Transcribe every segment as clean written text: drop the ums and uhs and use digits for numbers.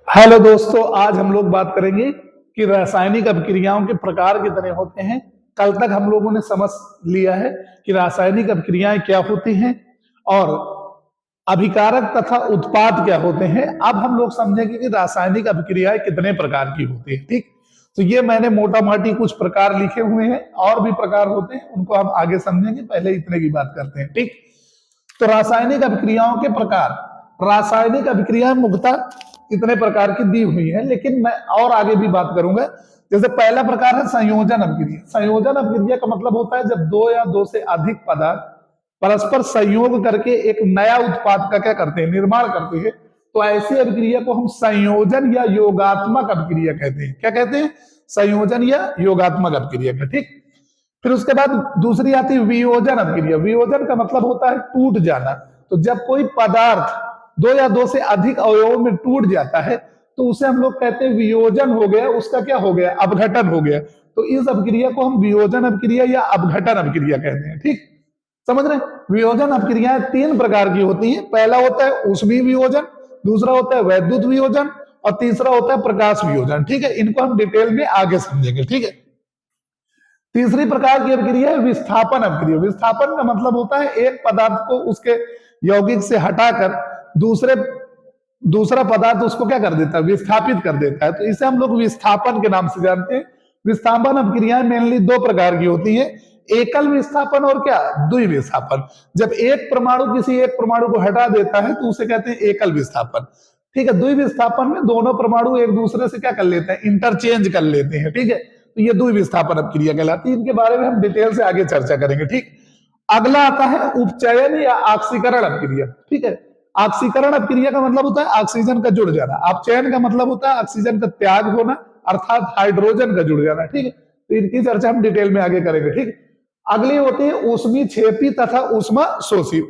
Hello दोस्तों, आज हम लोग बात करेंगे कि रासायनिक अभिक्रियाओं के प्रकार कितने होते हैं। कल तक हम लोगों ने समझ लिया है कि रासायनिक अभिक्रियाएं क्या होती हैं और अभिकारक तथा उत्पाद क्या होते हैं। अब हम लोग समझेंगे कि रासायनिक अभिक्रियाएं कितने प्रकार की होती है। ठीक, तो ये मैंने मोटा मोटी कुछ प्रकार लिखे हुए हैं, और भी प्रकार होते हैं, उनको हम आगे समझेंगे। पहले इतने की बात करते हैं। ठीक, तो रासायनिक अभिक्रियाओं के प्रकार। रासायनिक अभिक्रियाएं मुख्यतः इतने प्रकार की दी हुई है, लेकिन मैं और आगे भी बात करूंगा। जैसे पहला प्रकार है संयोजन अभिक्रिया। संयोजन अभिक्रिया का मतलब होता है जब दो या दो से अधिक पदार्थ परस्पर संयोग करके एक नया उत्पाद का क्या करते हैं, निर्माण करते हैं। तो ऐसी अभिक्रिया को हम संयोजन या योगात्मक अभिक्रिया कहते हैं। क्या कहते हैं? संयोजन या योगात्मक अभिक्रिया का। ठीक, फिर उसके बाद दूसरी आती है वियोजन अभिक्रिया। वियोजन का मतलब होता है टूट जाना। तो जब कोई पदार्थ दो या दो से अधिक अवयवों में टूट जाता है तो उसे हम लोग कहते हैं वियोजन हो गया, उसका क्या हो गया, अपघटन हो गया। तो इस अभिक्रिया को हम वियोजन अभिक्रिया या अपघटन अभिक्रिया कहते हैं। ठीक, समझ रहे हैं? वियोजन अभिक्रियाएं तीन प्रकार की होती हैं। पहला होता है ऊष्मीय वियोजन, दूसरा होता है वैद्युत वियोजन, और तीसरा होता है प्रकाश वियोजन। ठीक है, इनको हम डिटेल में आगे समझेंगे। ठीक है, तीसरी प्रकार की अभिक्रिया है विस्थापन अभिक्रिया। विस्थापन का मतलब होता है एक पदार्थ को उसके यौगिक से हटाकर दूसरा पदार्थ उसको क्या कर देता है, विस्थापित कर देता है। तो इसे हम लोग विस्थापन के नाम से जानते हैं। विस्थापन अभिक्रियाएं मेनली दो प्रकार की होती हैं, एकल विस्थापन और क्या, द्विविस्थापन। जब एक परमाणु किसी एक परमाणु को हटा देता है तो उसे कहते हैं एकल विस्थापन। ठीक है, द्विविस्थापन में दोनों परमाणु एक दूसरे से क्या कर लेते हैं, इंटरचेंज कर लेते हैं। ठीक है, तो ये द्विविस्थापन अभिक्रिया कहलाती है। इनके बारे में हम डिटेल से आगे चर्चा करेंगे। ठीक, अगला आता है उपचयन या ऑक्सीकरण अभिक्रिया। ठीक है, ऑक्सीकरण अभिक्रिया का मतलब होता है ऑक्सीजन का जुड़ जाना। अपचयन का मतलब होता है ऑक्सीजन का त्याग होना, अर्थात हाइड्रोजन का जुड़ जाना। ठीक है, तो इनकी चर्चा हम डिटेल में आगे करेंगे। ठीक, अगली होती है ऊष्मी क्षेपी तथा ऊष्मा शोषी।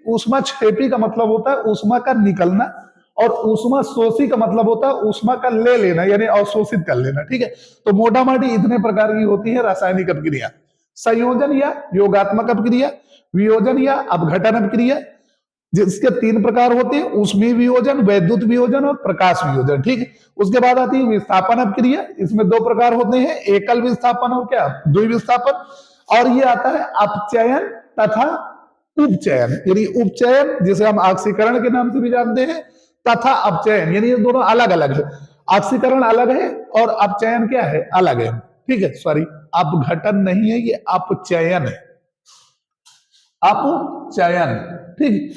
ऊष्मा क्षेपी का मतलब होता है ऊष्मा का निकलना, और ऊष्मा शोषी का मतलब होता है ऊष्मा का ले लेना, यानी अवशोषित कर लेना। ठीक है, तो मोटा मोटी इतने प्रकार की होती है रासायनिक अभिक्रिया। संयोजन या योगात्मक अभिक्रिया, वियोजन या अपघटन अभिक्रिया, जिसके तीन प्रकार होते हैं, ऊष्मीय वियोजन, वैद्युत वियोजन और प्रकाश वियोजन। ठीक है, उसके बाद आती है विस्थापन अभिक्रिया। इसमें दो प्रकार होते हैं, एकल विस्थापन और क्या, द्विविस्थापन। और ये आता है अपचयन तथा उपचयन। यानी उपचयन जिसे हम ऑक्सीकरण के नाम से भी जानते हैं, तथा अपचयन, यानी ये दोनों अलग अलग है। ऑक्सीकरण अलग है और अपचयन क्या है, अलग है। ठीक है, सॉरी, अपघटन नहीं है, ये अपचयन है, अपचयन। ठीक,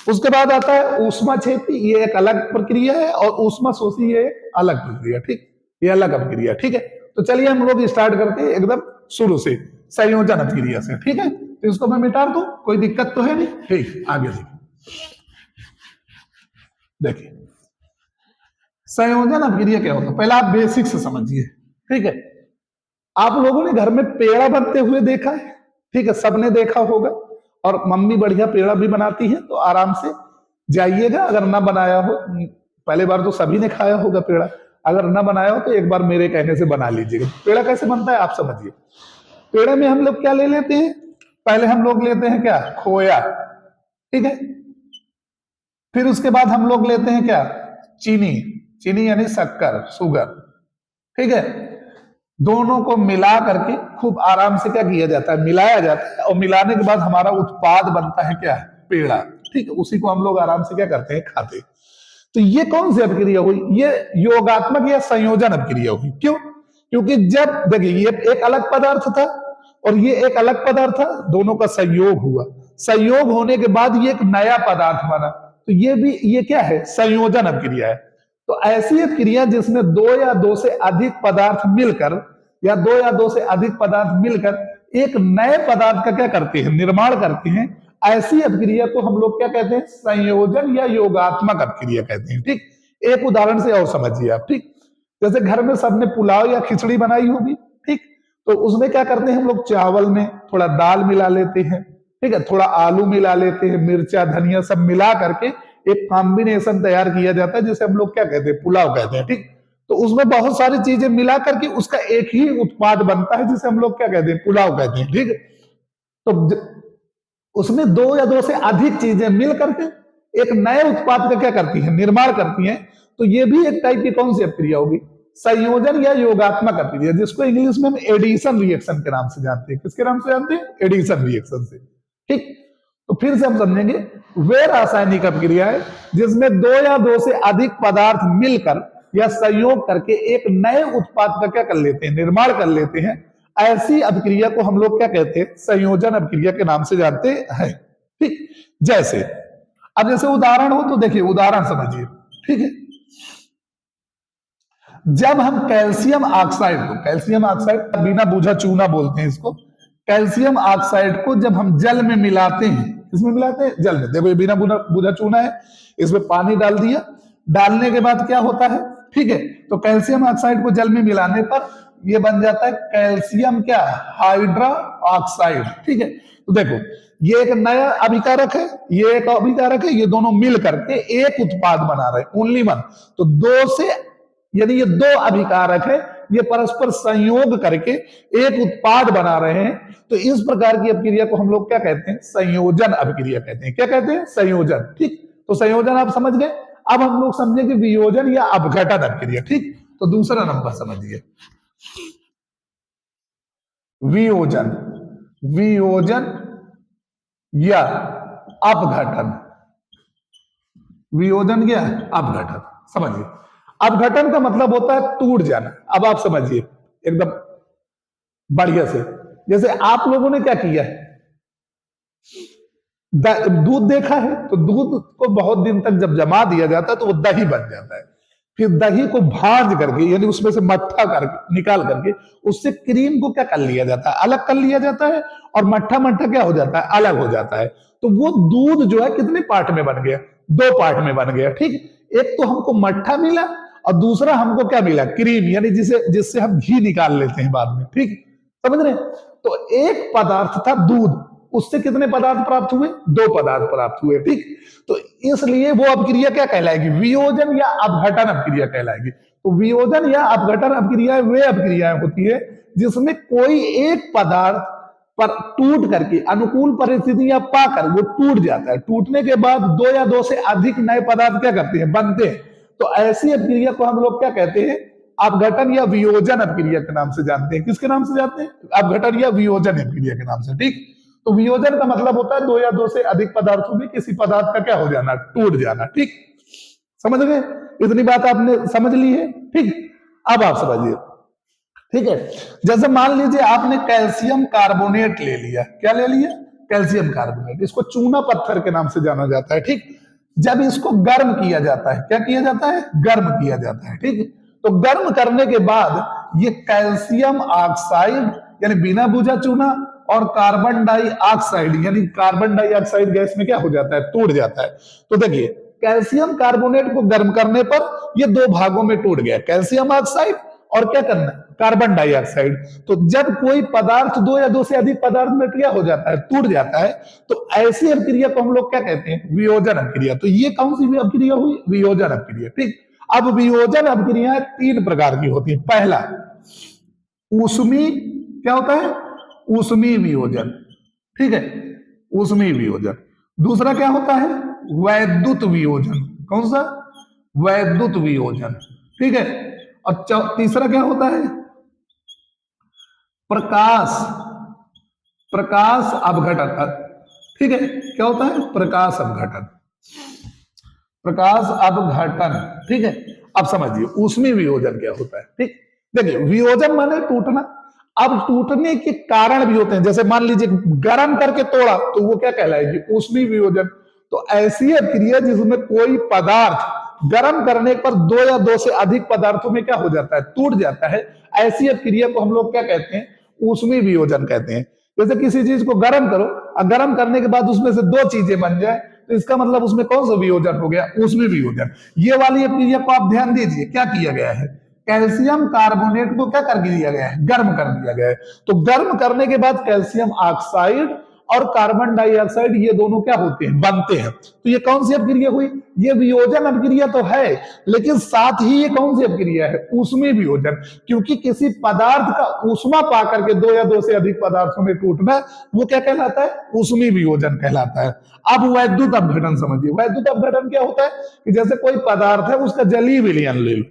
उसके बाद आता है ऊष्मा क्षेपी। ये एक अलग प्रक्रिया है, और ऊष्मा शोषी ये एक अलग प्रक्रिया। ठीक, ये अलग अभिक्रिया। ठीक है, तो चलिए हम लोग स्टार्ट करते हैं एकदम शुरू से, संयोजन अभिक्रिया से। ठीक है, तो इसको मैं मिटा दूं, कोई दिक्कत तो है नहीं। ठीक, आगे देखिए संयोजन अभिक्रिया क्या होता है, पहले आप बेसिक से समझिए। ठीक है, आप लोगों ने घर में पेड़ा बनते हुए देखा है। ठीक है, सबने देखा होगा, और मम्मी बढ़िया पेड़ा भी बनाती है, तो आराम से जाइएगा। अगर ना बनाया हो, पहले बार तो सभी ने खाया होगा पेड़ा, अगर ना बनाया हो तो एक बार मेरे कहने से बना लीजिएगा। पेड़ा कैसे बनता है आप समझिए। पेड़े में हम लोग क्या ले लेते हैं, पहले हम लोग लेते हैं क्या, खोया। ठीक है, फिर उसके बाद हम लोग लेते हैं क्या, चीनी। चीनी यानी शक्कर, शुगर। ठीक है, दोनों को मिला करके खूब आराम से क्या किया जाता है, मिलाया जाता है, और मिलाने के बाद हमारा उत्पाद बनता है क्या, पेड़ा। ठीक है, उसी को हम लोग आराम से क्या करते हैं, खाते हैं। तो ये कौन सी अभिक्रिया हुई, ये योगात्मक या संयोजन अभिक्रिया हुई। क्यों? क्योंकि जब देखिए ये एक अलग पदार्थ था और ये एक अलग पदार्थ था, दोनों का संयोग हुआ। संयोग होने के बाद ये एक नया पदार्थ बना, तो ये क्या है, संयोजन अभिक्रिया है। तो ऐसी अभिक्रिया जिसमें दो या दो से अधिक पदार्थ मिलकर, या दो या दो से अधिक पदार्थ मिलकर एक नए पदार्थ का क्या करते हैं, निर्माण करते हैं, ऐसी अभिक्रिया को हम लोग क्या कहते हैं, संयोजन या योगात्मक अभिक्रिया कहते हैं। ठीक, एक उदाहरण से और समझिए आप। ठीक, जैसे घर में सबने पुलाव या खिचड़ी बनाई होगी। ठीक, तो उसमें क्या करते हैं हम लोग, चावल में थोड़ा दाल मिला लेते हैं। ठीक है, थोड़ा आलू मिला लेते हैं, मिर्चा धनिया सब मिला करके एक कॉम्बिनेशन तैयार किया जाता है, जिसे हम लोग क्या कहते हैं, पुलाव कहते हैं। ठीक, तो उसमें बहुत सारी चीजें मिला करके उसका एक ही उत्पाद बनता है, जिसे हम लोग क्या कहते हैं, पुलाव कहते हैं। ठीक, तो उसमें दो या दो से अधिक चीजें मिल करके एक नए उत्पाद का क्या करती है, निर्माण करती हैं। तो ये भी एक टाइप की कौन सी अपक्रिया होगी? संयोजन या योगात्मक अपक्रिया, जिसको इंग्लिश में हम एडिशन रिएक्शन के नाम से जानते हैं। किसके नाम से जानते हैं? एडिशन रिएक्शन से। ठीक, तो फिर से हम समझेंगे, वे रासायनिक अपक्रिया है जिसमें दो या दो से अधिक पदार्थ मिलकर या संयोग करके एक नए उत्पाद का क्या कर लेते हैं? निर्माण कर लेते हैं। ऐसी अपक्रिया को हम लोग क्या कहते हैं? संयोजन अपक्रिया के नाम से जानते हैं। ठीक, जैसे अब जैसे उदाहरण हो तो देखिए, उदाहरण समझिए। ठीक है, जब हम कैल्शियम ऑक्साइड को, कैल्शियम ऑक्साइड बिना बूझा चूना बोलते हैं इसको, कैल्शियम ऑक्साइड को जब हम जल में मिलाते हैं, इसमें मिलाते हैं जल में, देखो ये बिना बूझा चूना है, इसमें पानी डाल दिया, डालने के बाद क्या होता है? ठीक है, तो कैल्शियम ऑक्साइड को जल में मिलाने पर ये बन जाता है कैल्शियम क्या? Hydra oxide. ठीक है, तो देखो ये एक नया अभिकारक है, ये एक अभिकारक है, ये दोनों मिल करके एक उत्पाद बना रहे हैं, ओनली वन। तो दो से, यानी ये दो अभिकारक है, ये परस्पर संयोग करके एक उत्पाद बना रहे हैं। तो इस प्रकार की अपक्रिया को हम लोग क्या कहते हैं? संयोजन अपक्रिया कहते हैं। क्या कहते हैं? संयोजन। ठीक, तो संयोजन आप समझ गए। अब हम लोग समझेंगे वियोजन या अपघटन अपक्रिया। ठीक, तो दूसरा नंबर समझिए, वियोजन, वियोजन या अपघटन। वियोजन या अपघटन, समझिए। अपघटन का मतलब होता है टूट जाना। अब आप समझिए एकदम बढ़िया से, जैसे आप लोगों ने क्या किया है, दूध देखा है, तो दूध को बहुत दिन तक जब जमा दिया जाता है तो वो दही बन जाता है। फिर दही को भांज करके, यानी उसमें से मट्ठा करके निकाल करके उससे क्रीम को क्या कर लिया जाता है? अलग कर लिया जाता है, और मट्ठा मट्ठा क्या हो जाता है? अलग हो जाता है। तो वो दूध जो है कितने पार्ट में बन गया? दो पार्ट में बन गया। ठीक, एक तो हमको मट्ठा मिला और दूसरा हमको क्या मिला? क्रीम, यानी जिससे हम घी निकाल लेते हैं बाद में। ठीक, समझ रहे? तो एक पदार्थ था दूध, उससे कितने पदार्थ प्राप्त हुए? दो पदार्थ प्राप्त हुए। ठीक, तो इसलिए वो अपक्रिया क्या कहलाएगी? वियोजन या अपघटन अपक्रिया कहलाएगी। तो वियोजन या अपघटन अपक्रिया वे अपक्रियाएं होती है जिसमें कोई एक पदार्थ पर टूट करके अनुकूल परिस्थितियां पाकर वो टूट जाता है। टूटने के बाद दो या दो से अधिक नए पदार्थ क्या करते हैं? बनते हैं। तो ऐसी अपक्रिया को हम लोग क्या कहते हैं? अपघटन या वियोजन अपक्रिया के नाम से जानते हैं। किसके नाम से जानते हैं? अपघटन या वियोजन अपक्रिया के नाम से। ठीक, तो वियोजन का मतलब होता है दो या दो से अधिक पदार्थों में किसी पदार्थ का क्या हो जाना? टूट जाना। ठीक, समझ गए? इतनी बात आपने समझ ली है। ठीक, अब आप समझिए। ठीक है, जैसे मान लीजिए आपने कैल्शियम कार्बोनेट ले लिया। क्या ले लिया? Calcium carbonate. इसको चूना पत्थर के नाम से जाना जाता है। ठीक, जब इसको गर्म किया जाता है, क्या किया जाता है? गर्म किया जाता है। ठीक, तो गर्म करने के बाद ये कैल्शियम ऑक्साइड यानी बिना बूझा चूना और कार्बन डाइऑक्साइड यानी कार्बन डाइऑक्साइड गैस में क्या हो जाता है? टूट जाता है। तो देखिए कैल्शियम कार्बोनेट को गर्म करने पर ये दो भागों में टूट गया, कैल्शियम ऑक्साइड और क्या करना? Carbon dioxide. तो जब कोई पदार्थ दो या दो से अधिक पदार्थ में क्या हो जाता है? टूट जाता है। तो ऐसी अपक्रिया को हम लोग क्या कहते हैं? वियोजन अपक्रिया। तो ये कौन सी भी अपक्रिया हुई? वियोजन अपक्रिया। ठीक, अब वियोजन अपक्रिया तीन प्रकार की होती है। पहला ऊष्मी, क्या होता है? ऊष्मी वियोजन। ठीक है, ऊष्मी वियोजन। दूसरा क्या होता है? वैद्युत वियोजन। कौन सा? वैद्युत वियोजन। ठीक है, और तीसरा क्या होता है? प्रकाश अपघटन। ठीक है, क्या होता है? प्रकाश अपघटन। प्रकाश अपघटन। ठीक है, अब समझिए ऊष्मी वियोजन क्या होता है। ठीक, देखिए वियोजन माने टूटना। अब टूटने के कारण भी होते हैं, जैसे मान लीजिए गर्म करके तोड़ा तो वो क्या कहलाएगी? ऊष्मी वियोजन। तो ऐसी अपक्रिया जिसमें कोई पदार्थ गर्म करने पर दो या दो से अधिक पदार्थों में क्या हो जाता है? टूट जाता है। ऐसी अपक्रिया को हम लोग क्या कहते हैं? ऊष्मी वियोजन कहते हैं। जैसे किसी चीज को गर्म करो और गर्म करने के बाद उसमें से दो चीजें बन जाए तो इसका मतलब उसमें कौन सा वियोजन हो गया? ऊष्मी वियोजन। ये वाली अपक्रिया को आप ध्यान दीजिए, क्या किया गया है? कैल्शियम कार्बोनेट को क्या कर दिया गया है? गर्म कर दिया गया है। तो गर्म करने के बाद कैल्शियम ऑक्साइड और कार्बन डाइऑक्साइड, ये दोनों क्या होते हैं, बनते हैं। तो ये कौन सी अपक्रिया हुई, ये वियोजन अपक्रिया तो है, लेकिन साथ ही ये कौन सी अपक्रिया है, ऊष्मीय वियोजन। क्योंकि किसी पदार्थ का ऊष्मा पा करके दो या दो से अधिक पदार्थों में टूटना, वो क्या कहलाता है, ऊष्मीय वियोजन कहलाता है। अब वैद्युत अपघटन समझिए। वैद्युत अपघटन क्या होता है कि जैसे कोई पदार्थ है, उसका जलीय विलयन ले लो,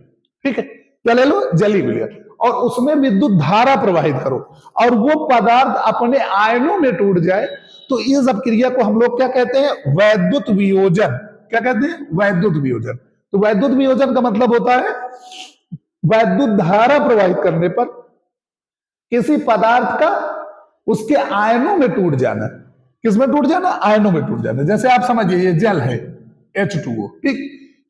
ठीक है, क्या ले लो, जलीय विलयन, और उसमें विद्युत धारा प्रवाहित करो और वो पदार्थ अपने आयनों में टूट जाए, तो इस अपक्रिया को हम लोग क्या कहते हैं, वैद्युत वियोजन। क्या कहते हैं, वैद्युत वियोजन। तो वैद्युत वियोजन का मतलब होता है वैद्युत धारा प्रवाहित करने पर किसी पदार्थ का उसके आयनों में टूट जाना। किसमें टूट जाना, आयनों में टूट जाना। जैसे आप समझिए ये जल है H2O, ठीक,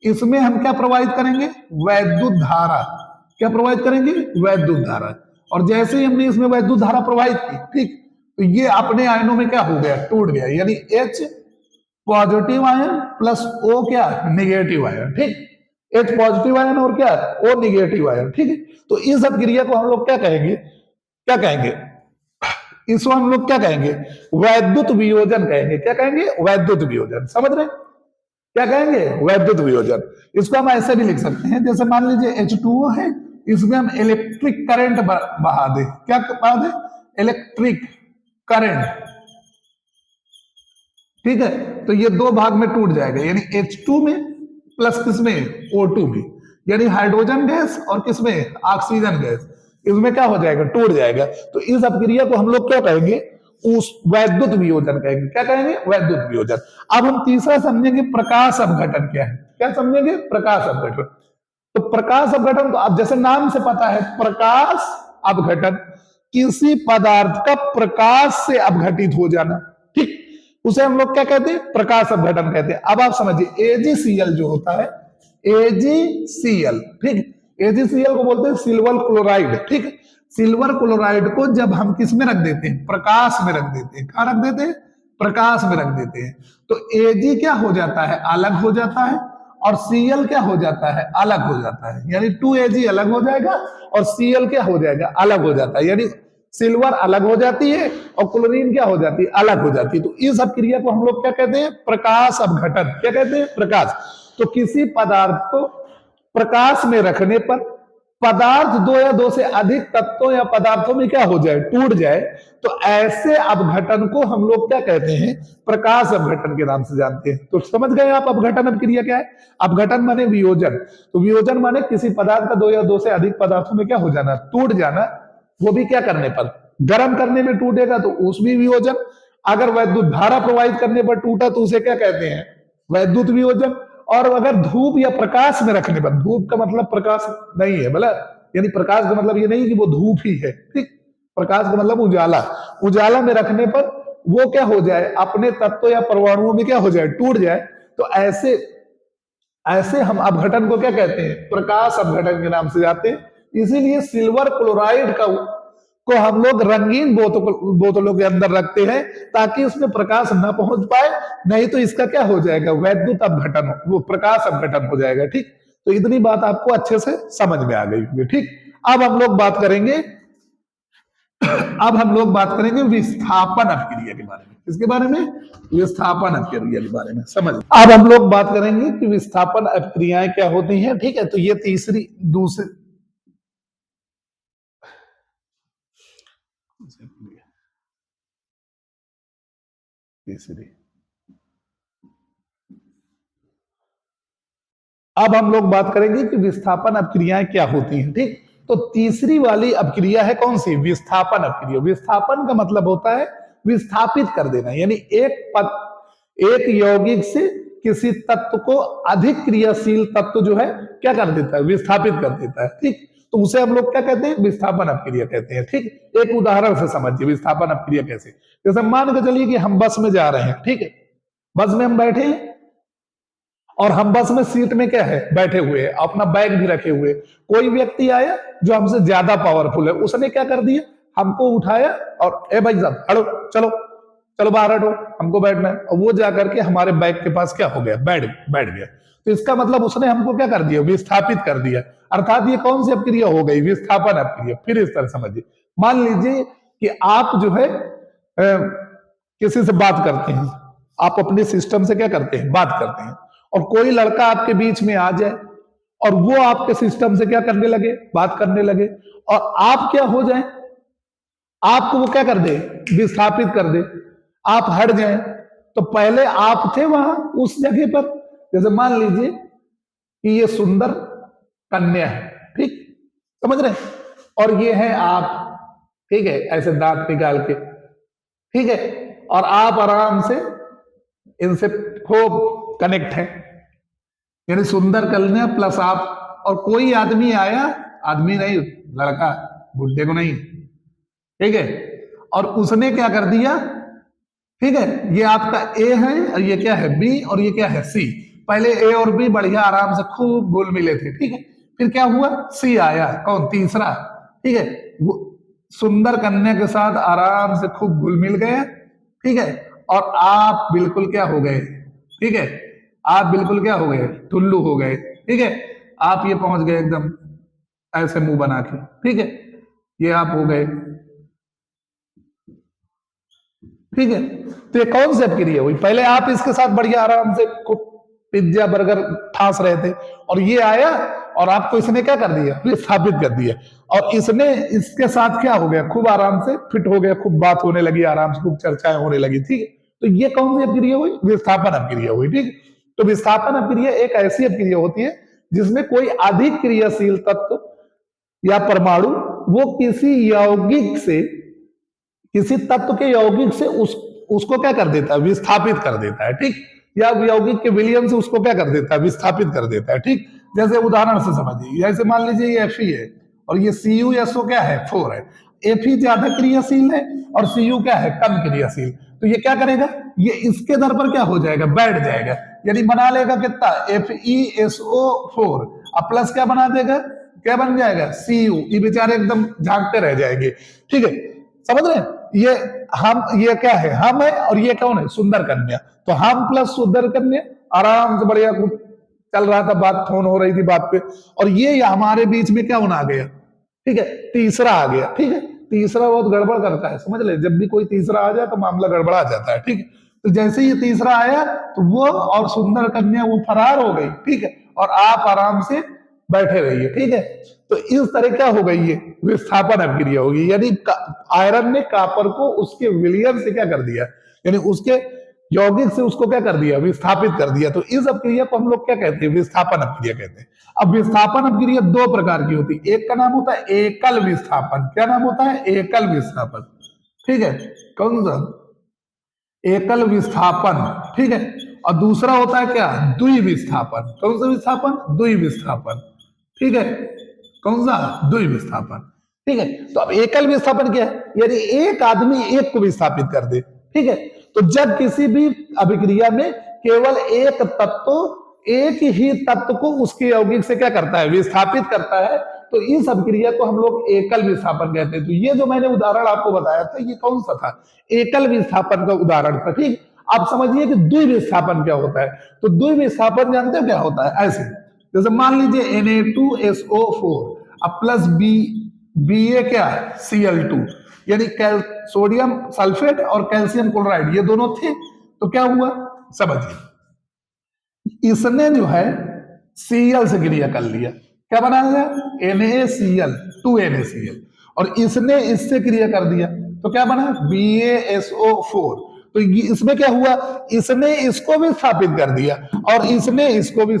इसमें हम क्या प्रवाहित करेंगे, वैद्युत धारा। क्या प्रवाहित करेंगे, वैद्युत धारा। और जैसे ही हमने इसमें वैद्युत धारा प्रवाहित की, ठीक, तो ये अपने आयनों में क्या हो गया, टूट गया, यानी H positive ion plus O क्या, निगेटिव आयन, ठीक, H पॉजिटिव आयन और क्या, O निगेटिव आयन, ठीक है। तो इस अपक्रिया को हम लोग क्या कहेंगे, क्या कहेंगे, इसको हम लोग क्या कहेंगे, वैद्युत वियोजन कहेंगे। क्या कहेंगे, वैद्युत वियोजन। समझ रहे, क्या कहेंगे, वैद्युत वियोजन। इसको हम ऐसे भी लिख सकते हैं, जैसे मान लीजिए H2O है, इसमें हम इलेक्ट्रिक करंट बहा दे। क्या बहा दे, इलेक्ट्रिक करंट, ठीक है। तो ये दो भाग में टूट जाएगा, यानी H2 में प्लस किसमें, O2 में, यानी हाइड्रोजन गैस और किसमें, ऑक्सीजन गैस, इसमें क्या हो जाएगा, टूट जाएगा। तो इस अपक्रिया को हम लोग क्या कहेंगे, उस वैद्युत वियोजन कहेंगे। क्या कहेंगे, वैद्युत वियोजन। अब हम तीसरा समझेंगे प्रकाश अपघटन क्या है। क्या समझेंगे, प्रकाश अपघटन। तो प्रकाश अपघटन, तो अब जैसे नाम से पता है, प्रकाश अपघटन किसी पदार्थ का प्रकाश से अपघटित हो जाना, ठीक, उसे हम लोग क्या कहते हैं, प्रकाश अपघटन कहते हैं। अब आप समझिए AgCl जो होता है, AgCl, ठीक, AgCl को बोलते हैं सिल्वर क्लोराइड, ठीक। सिल्वर क्लोराइड को जब हम किस में रख देते हैं, प्रकाश में रख देते हैं। कहां रख देते हैं, प्रकाश में रख देते हैं। तो Ag क्या हो जाता है, अलग हो जाता है, और Cl क्या हो जाता है, अलग हो जाता है, यानी 2Ag अलग हो जाएगा और Cl क्या हो जाएगा, अलग हो जाता है, यानी सिल्वर अलग हो जाती है और क्लोरीन क्या हो जाती है, अलग हो जाती है। तो इस अपक्रिया को हम लोग क्या कहते हैं, प्रकाश अपघटन। क्या कहते हैं, प्रकाश। तो किसी पदार्थ को प्रकाश में रखने पर पदार्थ दो या दो से अधिक तत्वों या पदार्थों में क्या हो जाए, टूट जाए, तो ऐसे अपघटन को हम लोग क्या कहते हैं, प्रकाश अपघटन के नाम से जानते हैं। तो समझ गए आप अपघटन अपक्रिया क्या है। अपघटन माने वियोजन, तो वियोजन माने किसी पदार्थ का दो या दो से अधिक पदार्थों में क्या हो जाना, टूट जाना, वो भी क्या करने पर, गर्म करने में टूटेगा तो ऊष्मीय वियोजन। अगर वैद्युत धारा प्रवाहित करने पर टूटा तो उसे क्या कहते हैं, वैद्युत वियोजन। और अगर धूप या प्रकाश में रखने पर, धूप का मतलब प्रकाश नहीं है, मतलब यानी प्रकाश का मतलब ये नहीं कि वो धूप ही है, ठीक, प्रकाश का मतलब उजाला, उजाला में रखने पर वो क्या हो जाए, अपने तत्व या परमाणुओं में क्या हो जाए, टूट जाए। तो ऐसे ऐसे हम अपघटन को क्या कहते हैं, प्रकाश अपघटन के नाम से जाते हैं। इसीलिए सिल्वर क्लोराइड को हम लोग रंगीन बोतलों के अंदर रखते हैं ताकि उसमें प्रकाश न पहुंच पाए, नहीं तो इसका क्या हो जाएगा, वैद्युत अपघटन, वो प्रकाश अपघटन हो जाएगा, ठीक। तो इतनी बात आपको अच्छे से समझ में आ गई होगी, ठीक। अब हम लोग बात करेंगे विस्थापन अपक्रिया के बारे में। किसके बारे में, विस्थापन अपक्रिया के बारे में समझ। अब हम लोग बात करेंगे कि विस्थापन अपक्रियाएं क्या होती हैं, ठीक है। तो ये तीसरी अब हम लोग बात करेंगे कि विस्थापन अपक्रियाएं क्या होती हैं, ठीक। तो तीसरी वाली अपक्रिया है कौन सी, विस्थापन अपक्रिया। विस्थापन का मतलब होता है विस्थापित कर देना, यानी एक यौगिक से किसी तत्व को अधिक क्रियाशील तत्व जो है क्या कर देता है, विस्थापित कर देता है, ठीक। तो उसे हम लोग क्या कहते हैं, विस्थापन अपक्रिया कहते हैं, ठीक। एक उदाहरण से समझिए विस्थापन अपक्रिया कैसे। जैसे मान के चलिए कि हम बस में जा रहे हैं, ठीक है, बस में हम बैठे हैं और हम बस में सीट में क्या है, बैठे हुए हैं, अपना बैग भी रखे हुए। कोई व्यक्ति आया जो हमसे ज्यादा पावरफुल है, उसने क्या कर दिया, हमको उठाया और ए भाई साहब हटो, चलो चलो बाहर हटो, हमको बैठना है। और वो जाकर के हमारे बैग के पास क्या हो गया, बैठ गया। तो इसका मतलब उसने हमको क्या कर दिया, विस्थापित कर दिया। अर्थात ये कौन सी अपक्रिया हो गई, विस्थापन अपक्रिया। फिर इस तरह समझिए, मान लीजिए कि आप जो है किसी से बात करते हैं, आप अपने सिस्टम से क्या करते हैं, बात करते हैं, और कोई लड़का आपके बीच में आ जाए और वो आपके सिस्टम से क्या करने लगे, बात करने लगे, और आप क्या हो जाए, आपको वो क्या कर दे, विस्थापित कर दे, आप हट जाए, तो पहले आप थे वहां उस जगह पर। जैसे मान लीजिए कि ये सुंदर कन्या है, ठीक, समझ रहे हैं, और ये है आप, ठीक है, ऐसे दांत निकाल के, ठीक है, और आप आराम से इनसे खूब कनेक्ट है, यानी सुंदर कन्या प्लस आप, और कोई आदमी आया, आदमी नहीं, लड़का, बुड्ढे को नहीं, ठीक है, और उसने क्या कर दिया, ठीक है, ये आपका ए है और ये क्या है, बी, और ये क्या है, सी। पहले ए और बी बढ़िया आराम से खूब घुल मिले थे, ठीक है, फिर क्या हुआ, सी आया, कौन, तीसरा, ठीक है, वो सुंदर कन्या के साथ आराम से खूब घुल मिल गए, ठीक है, और आप बिल्कुल क्या हो गए, ठीक है, आप बिल्कुल क्या हो गए, टुल्लू हो गए, ठीक है, आप ये पहुंच गए एकदम ऐसे मुंह बना के, ठीक है, ये आप हो गए, ठीक है। तो ये कौन सी क्रिया हुई, पहले आप इसके साथ बढ़िया आराम से खूब पिज्जा बर्गर ठास रहे थे, और ये आया और आपको इसने क्या कर दिया, विस्थापित कर दिया, और इसने इसके साथ क्या हो गया, खूब आराम से फिट हो गया, खूब बात होने लगी आराम से, खूब चर्चाएं होने लगी, ठीक है। तो ये कौन सी अपक्रिया हुई, विस्थापन अपक्रिया हुई, ठीक। तो विस्थापन अपक्रिया एक ऐसी अपक्रिया होती है जिसमें कोई अधिक क्रियाशील तत्व या परमाणु वो किसी यौगिक से, किसी तत्व के यौगिक से उसको क्या कर देता है, विस्थापित कर देता है, ठीक, या यौगिक के विलयन से उसको क्या कर देता है, विस्थापित कर देता है, ठीक। जैसे उदाहरण से समझिए, जैसे मान लीजिए ये Fe है और ये CuSO क्या है, 4 है, Fe ज्यादा क्रियाशील है और Cu क्या है, कम क्रियाशील, तो ये क्या करेगा, ये इसके दर पर क्या हो जाएगा, बैठ जाएगा, यानी बना लेगा कितना, FeSO4, अब प्लस क्या बना देगा, क्या बन जाएगा, Cu, ये बेचारे एकदम झांकते रह जाएंगे, ठीक है, समझ रहे हैं। ये हम, ये क्या है, हम है, और ये कौन है, सुंदर कन्या, तो हम प्लस सुंदर कन्या, आराम से बढ़िया चल रहा था बात, फोन हो रही थी बात पे, और ये हमारे बीच में क्या होना आ गया, ठीक है, तीसरा आ गया, ठीक है, तीसरा बहुत गड़बड़ करता है, समझ ले, जब भी कोई तीसरा आ जाए तो मामला गड़बड़ा जाता है, ठीक है। तो जैसे ये तीसरा आया तो वो और सुंदर कन्या वो फरार हो गई, ठीक है, और आप आराम से बैठे रहिए, ठीक है। तो इस तरह क्या हो गई, ये विस्थापन अपक्रिया होगी, यानी आयरन ने कापर को उसके विलयन से क्या कर दिया, यानी उसके यौगिक से उसको क्या कर दिया, विस्थापित कर दिया। तो इस अपक्रिया को हम लोग क्या कहते हैं, विस्थापन अपक्रिया कहते हैं। अब विस्थापन अपक्रिया दो प्रकार की होती है, एक का नाम होता है एकल विस्थापन, क्या नाम होता है, एकल विस्थापन, ठीक है, कौन सा, एकल विस्थापन, ठीक है, और दूसरा होता है क्या, द्विविस्थापन, कौन सा विस्थापन, द्विविस्थापन, ठीक है, कौन सा, द्विविस्थापन, ठीक है। तो अब एकल विस्थापन क्या है, यानी एक आदमी एक को विस्थापित कर दे, ठीक है। तो जब किसी भी अभिक्रिया में केवल एक तत्व, एक ही तत्व को उसके यौगिक से क्या करता है, विस्थापित करता है, तो इस अभिक्रिया को हम लोग एकल विस्थापन कहते हैं। तो ये जो मैंने उदाहरण आपको बताया था, ये कौन सा था, एकल विस्थापन का उदाहरण था, ठीक। आप समझिए कि द्विविस्थापन क्या होता है, तो द्विविस्थापन जानते हो क्या होता है, ऐसे जैसे मान लीजिए Na2SO4 अब प्लस Ba क्या है, Cl2, यानी सोडियम सल्फेट और कैल्शियम क्लोराइड ये दोनों थे, तो क्या हुआ समझिए, इसने जो है Cl से क्रिया कर लिया, क्या बना गया, NaCl 2NaCl, और इसने इससे क्रिया कर दिया तो क्या बना, BaSO4, तो इसमें क्या हुआ, इसने इसको भी स्थापित कर दिया और इसने इसको भी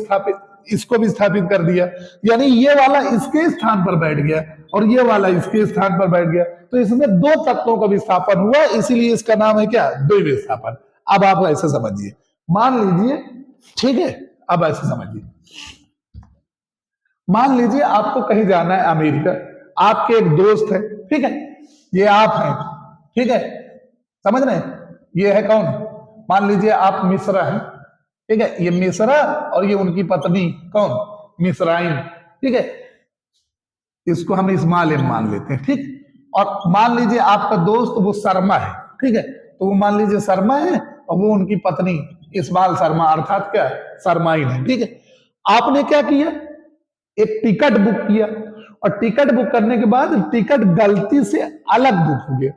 स्थापित कर दिया, यानी ये वाला इसके स्थान पर बैठ गया और ये वाला इसके स्थान पर बैठ गया, तो इसमें दो तत्वों का विस्थापन हुआ, इसीलिए इसका नाम है क्या, द्विविस्थापन। अब आप ऐसे समझिए, मान लीजिए, ठीक है, अब ऐसे समझिए, मान लीजिए आपको कहीं जाना है अमेरिका, आपके एक दोस्त है, ठीक है, ये आप हैं, ठीक है, समझ रहे हैं, ये है कौन, मान लीजिए आप मिश्रा हैं, ठीक है, ये मिश्रा और ये उनकी पत्नी कौन, मिश्राइन, ठीक है, इसको हम इस्माइल मान लेते हैं, ठीक। और मान लीजिए आपका दोस्त वो शर्मा है, ठीक है, तो वो मान लीजिए शर्मा है और वो उनकी पत्नी इस्माइल शर्मा अर्थात क्या शर्माइन है, ठीक है। आपने क्या किया, एक टिकट बुक किया, और टिकट बुक करने के बाद टिकट गलती से अलग बुक हो गया,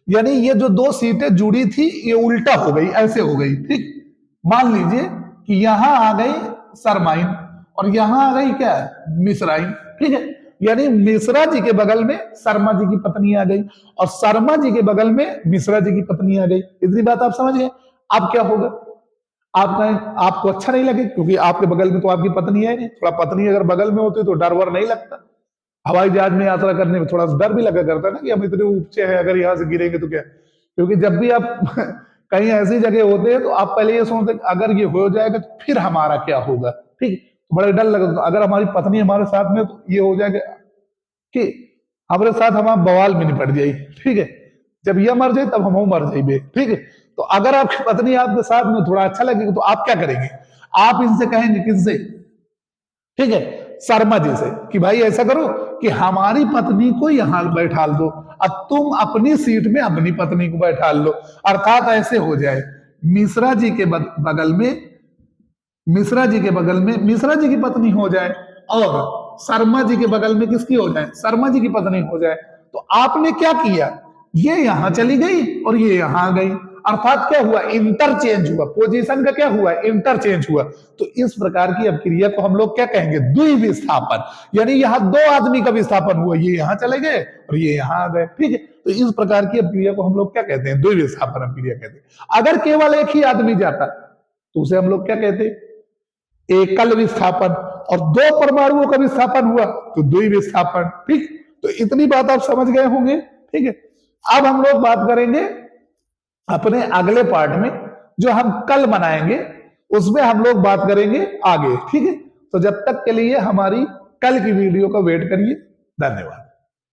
यानी ये जो दो सीटें जुड़ी थी ये उल्टा हो गई, ऐसे हो गई। ठीक, मान लीजिए कि यहां आ गई सरमाइन और यहां आ गई क्या, मिश्राइन। ठीक है, यानी मिश्रा जी के बगल में शर्मा जी की पत्नी आ गई और शर्मा जी के बगल में मिश्रा जी की पत्नी आ गई। इतनी बात आप समझ गए। अब क्या होगा, आप कहें आपको अच्छा नहीं लगे क्योंकि आपके बगल में तो आपकी पत्नी है नहीं। थोड़ा पत्नी अगर बगल में होती तो डर वर नहीं लगता। हवाई जहाज में यात्रा करने में थोड़ा सा डर भी लगा करता है ना कि हम इतने ऊंचे हैं, अगर यहाँ से गिरेंगे तो क्या। क्योंकि जब भी आप कहीं ऐसी जगह होते हैं तो आप पहले ये सोचते अगर ये हो जाएगा तो फिर हमारा क्या होगा। ठीक, तो बड़ा डर लगता। अगर हमारी पत्नी हमारे साथ में तो ये हो जाएगा कि हमारे साथ हम बवाल में निपट जाए। ठीक है, जब यह मर जाए तब हम मर जाए। ठीक है, तो अगर आपकी पत्नी आपके साथ में थोड़ा अच्छा लगेगा तो आप क्या करेंगे, आप इनसे कहेंगे किससे, ठीक है, शर्मा जी से, कि भाई ऐसा करो कि हमारी पत्नी को यहां बैठा दो, अब तुम अपनी सीट में अपनी पत्नी को बैठा लो। अर्थात ऐसे हो जाए मिश्रा जी के बगल में मिश्रा जी के बगल में मिश्रा जी की पत्नी हो जाए और शर्मा जी के बगल में किसकी हो जाए, शर्मा जी की पत्नी हो जाए। तो आपने क्या किया, ये यहां चली गई और ये यहां आ गई। अर्थात क्या हुआ, इंटरचेंज हुआ, पोजीशन का क्या हुआ, इंटरचेंज हुआ। तो इस प्रकार की अभिक्रिया को हम लोग क्या कहेंगे, द्विविस्थापन। यानी यहां दो आदमी का विस्थापन हुआ, ये यहां चले गए और ये यहां आ गए। ठीक है, तो इस प्रकार की अभिक्रिया को हम लोग क्या कहते हैं, द्विविस्थापन अभिक्रिया कहते हैं। अगर केवल एक ही आदमी जाता तो उसे हम लोग क्या कहते हैं, एकल विस्थापन। और दो परमाणुओं का विस्थापन हुआ तो द्विविस्थापन। ठीक, तो इतनी बात आप समझ गए होंगे। ठीक है, अब हम लोग बात करेंगे अपने अगले पार्ट में, जो हम कल बनाएंगे उसमें हम लोग बात करेंगे आगे। ठीक है, तो जब तक के लिए हमारी कल की वीडियो का वेट करिए। धन्यवाद।